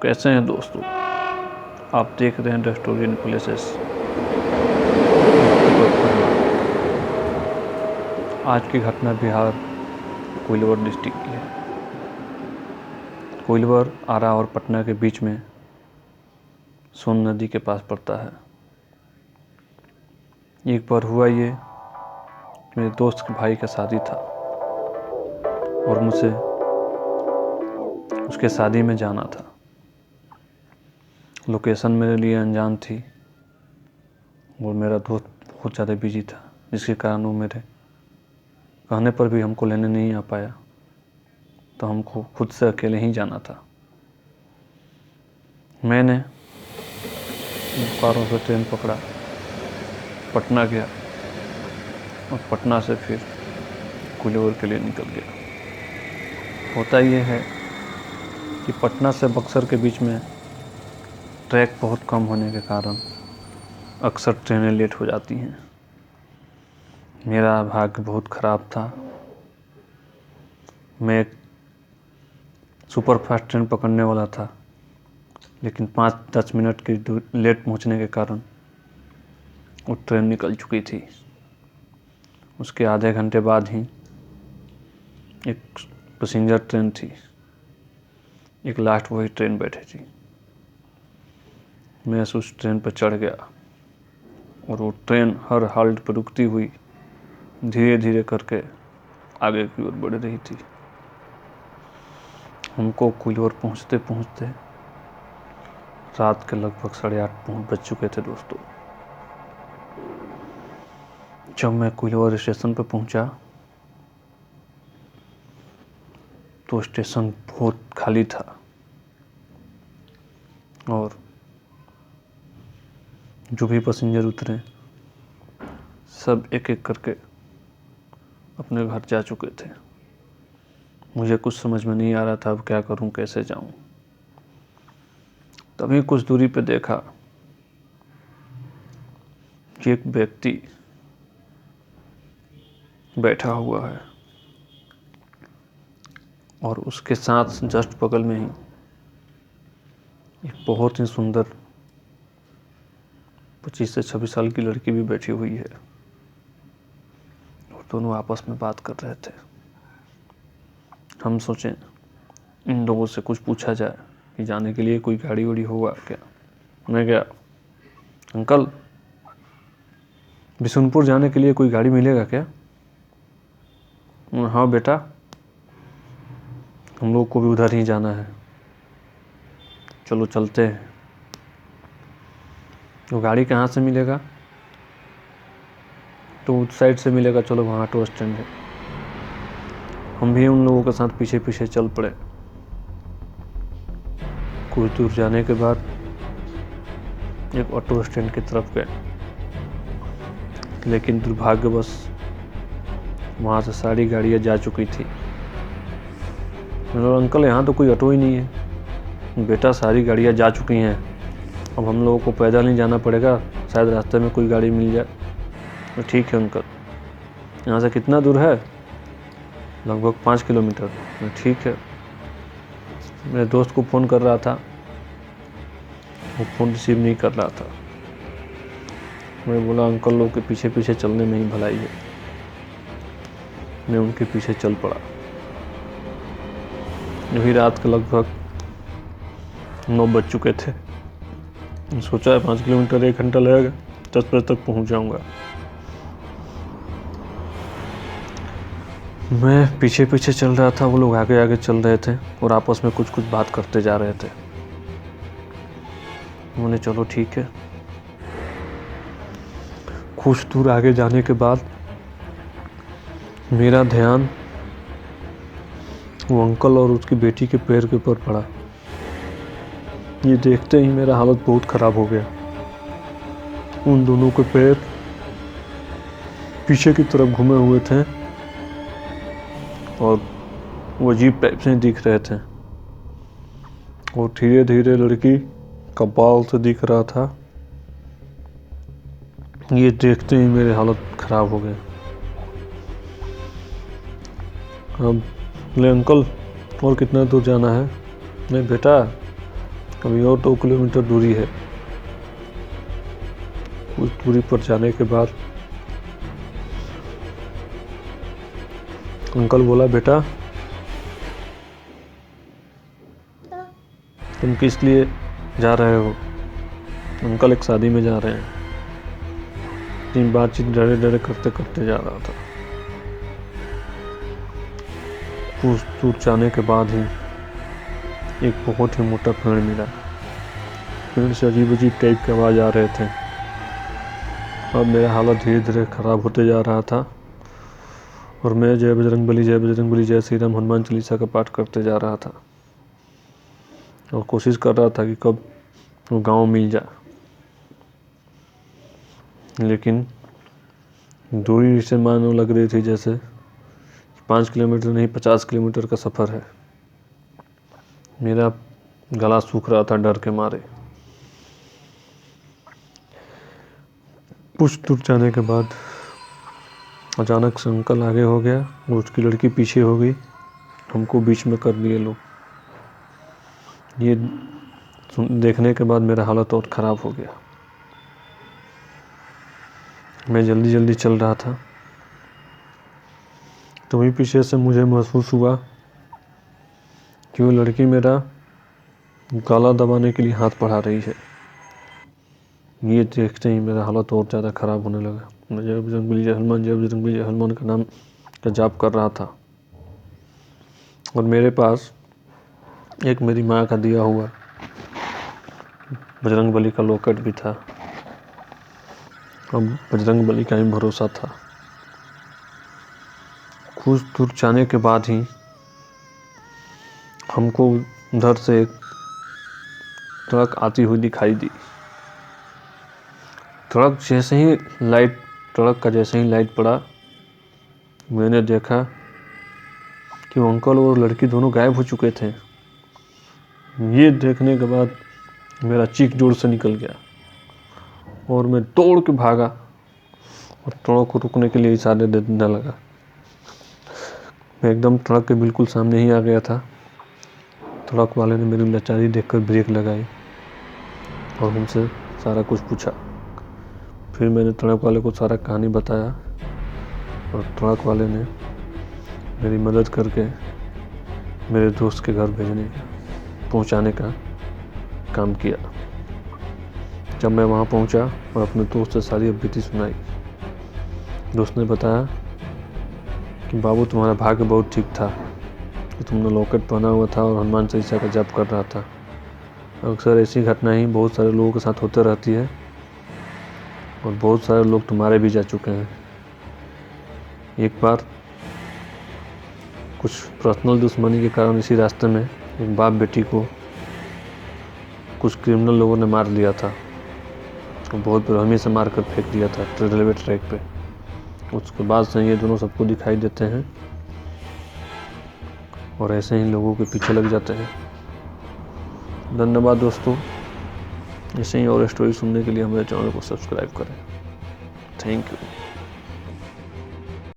कैसे हैं दोस्तों? आप देख रहे हैं द स्टोरी इन प्लेसेस। आज की घटना बिहार कोइलवर डिस्ट्रिक्ट की है। कोइलवर आरा और पटना के बीच में सोन नदी के पास पड़ता है। एक बार हुआ ये, मेरे दोस्त के भाई का शादी था और मुझे उसके शादी में जाना था। लोकेशन मेरे लिए अनजान थी और मेरा दोस्त बहुत ज़्यादा बिजी था, जिसके कारण वो मेरे कहने पर भी हमको लेने नहीं आ पाया, तो हमको खुद से अकेले ही जाना था। मैंने बोकारो से ट्रेन पकड़ा, पटना गया और पटना से फिर कोइलवर के लिए निकल गया। होता ये है कि पटना से बक्सर के बीच में ट्रैक बहुत कम होने के कारण अक्सर ट्रेनें लेट हो जाती हैं। मेरा भाग्य बहुत ख़राब था। मैं एक सुपर फास्ट ट्रेन पकड़ने वाला था, लेकिन 5-10 मिनट की लेट पहुंचने के कारण वो ट्रेन निकल चुकी थी। उसके आधे घंटे बाद ही एक पैसेंजर ट्रेन थी, एक लास्ट वही ट्रेन बैठी थी। मैं उस ट्रेन पर चढ़ गया और वो ट्रेन हर हाल्ट पर रुकती हुई धीरे धीरे करके आगे की ओर बढ़ रही थी। हमको कोइलवर पहुंचते पहुंचते रात के लगभग 8:30 बज चुके थे दोस्तों। जब मैं कोइलवर स्टेशन पर पहुंचा तो स्टेशन बहुत खाली था और जो भी पैसेंजर उतरे सब एक एक करके अपने घर जा चुके थे। मुझे कुछ समझ में नहीं आ रहा था अब क्या करूं, कैसे जाऊं। तभी कुछ दूरी पे देखा कि एक व्यक्ति बैठा हुआ है और उसके साथ जस्ट बगल में ही एक बहुत ही सुंदर 25 से 26 साल की लड़की भी बैठी हुई है और दोनों आपस में बात कर रहे थे। हम सोचे इन लोगों से कुछ पूछा जाए कि जाने के लिए कोई गाड़ी वाड़ी होगा क्या। मैं गया, अंकल बिशुनपुर जाने के लिए कोई गाड़ी मिलेगा क्या? हाँ बेटा, हम लोग को भी उधर ही जाना है, चलो चलते हैं। तो गाड़ी कहाँ से मिलेगा? तो उस साइड से मिलेगा, चलो वहाँ ऑटो स्टैंड है। हम भी उन लोगों के साथ पीछे पीछे चल पड़े। कुछ दूर जाने के बाद एक ऑटो स्टैंड की तरफ गए, लेकिन दुर्भाग्यवश वहाँ से सारी गाड़ियाँ जा चुकी थी। मैंने अंकल यहाँ तो कोई ऑटो ही नहीं है। बेटा सारी गाड़ियाँ जा चुकी हैं, अब हम लोगों को पैदल नहीं जाना पड़ेगा, शायद रास्ते में कोई गाड़ी मिल जाए। तो ठीक है अंकल, यहाँ से कितना दूर है? लगभग 5 किलोमीटर। ठीक है। मेरे दोस्त को फ़ोन कर रहा था, वो फ़ोन रिसीव नहीं कर रहा था। मैं बोला अंकल लोग के पीछे पीछे चलने में ही भलाई है। मैं उनके पीछे चल पड़ा। यही रात के लगभग 9 बज चुके थे। सोचा 5 किलोमीटर 1 घंटा लगेगा, 10 बजे तक पहुंच जाऊंगा। मैं पीछे पीछे चल रहा था, वो लोग आगे आगे चल रहे थे और आपस में कुछ कुछ बात करते जा रहे थे। मैंने चलो ठीक है। कुछ दूर आगे जाने के बाद मेरा ध्यान वो अंकल और उसकी बेटी के पैर के ऊपर पड़ा। ये देखते ही मेरा हालत बहुत ख़राब हो गया। उन दोनों के पैर पीछे की तरफ घुमे हुए थे और वो अजीब टाइप से दिख रहे थे और धीरे धीरे लड़की का बाल से दिख रहा था। ये देखते ही मेरे हालत ख़राब हो गया। अब बोले अंकल और कितना दूर जाना है? नहीं बेटा, अभी और 2 किलोमीटर दूरी है। कुछ दूरी पर जाने के बाद अंकल बोला, बेटा तुम किस लिए जा रहे हो? अंकल एक शादी में जा रहे हैं। तीन बातचीत डरे डरे करते करते जा रहा था। कुछ दूर जाने के बाद ही एक बहुत ही मोटा पेड़ मिला। पेड़ से अजीब अजीब टाइप की आवाज़ आ रहे थे। अब मेरा हालत धीरे धीरे ख़राब होते जा रहा था और मैं जय बजरंग बली जय श्री राम हनुमान चालीसा का पाठ करते जा रहा था और कोशिश कर रहा था कि कब वो गांव मिल जाए। लेकिन दूरी से मानो लग रही थी जैसे 5 किलोमीटर नहीं 50 किलोमीटर का सफ़र है। मेरा गला सूख रहा था डर के मारे। कुछ दूर जाने के बाद अचानक से अंकल आगे हो गया और उसकी लड़की पीछे हो गई। हमको बीच में कर दिए लोग। ये देखने के बाद मेरा हालत और ख़राब हो गया। मैं जल्दी जल्दी चल रहा था, तो वहीं पीछे से मुझे महसूस हुआ कि वो लड़की मेरा गला दबाने के लिए हाथ बढ़ा रही है। ये देखते ही मेरा हालत और ज़्यादा ख़राब होने लगा। मैं जय बजरंग बली जय हनुमान जय बजरंग बली जय हनुमान का नाम का जाप कर रहा था और मेरे पास एक मेरी माँ का दिया हुआ बजरंग बली का लॉकेट भी था। अब बजरंग बली का ही भरोसा था। कुछ दूर जाने के बाद ही हमको उधर से एक ट्रक आती हुई दिखाई दी। ट्रक का जैसे ही लाइट पड़ा, मैंने देखा कि वो अंकल और लड़की दोनों गायब हो चुके थे। ये देखने के बाद मेरा चीख जोर से निकल गया और मैं दौड़ के भागा और ट्रक को रुकने के लिए इशारे देने लगा। मैं एकदम ट्रक के बिल्कुल सामने ही आ गया था। ट्रक वाले ने मेरी लाचारी देखकर ब्रेक लगाई और हमसे सारा कुछ पूछा। फिर मैंने ट्रक वाले को सारा कहानी बताया और ट्रक वाले ने मेरी मदद करके मेरे दोस्त के घर पहुंचाने का काम किया। जब मैं वहां पहुंचा और अपने दोस्त से सारी बीती सुनाई, दोस्त ने बताया कि बाबू तुम्हारा भाग्य बहुत ठीक था कि तुमने लॉकेट पहना हुआ था और हनुमान चालीसा का जाप कर रहा था। अक्सर ऐसी घटनाएं बहुत सारे लोगों के साथ होते रहती है और बहुत सारे लोग तुम्हारे भी जा चुके हैं। एक बार कुछ पर्सनल दुश्मनी के कारण इसी रास्ते में एक बाप बेटी को कुछ क्रिमिनल लोगों ने मार दिया था। बहुत बेरहमी से मार कर फेंक दिया था रेलवे ट्रैक पे। उसके बाद से ये दोनों सबको दिखाई देते हैं और ऐसे ही लोगों के पीछे लग जाते हैं। धन्यवाद दोस्तों। ऐसे ही और स्टोरी सुनने के लिए हमारे चैनल को सब्सक्राइब करें। Thank you.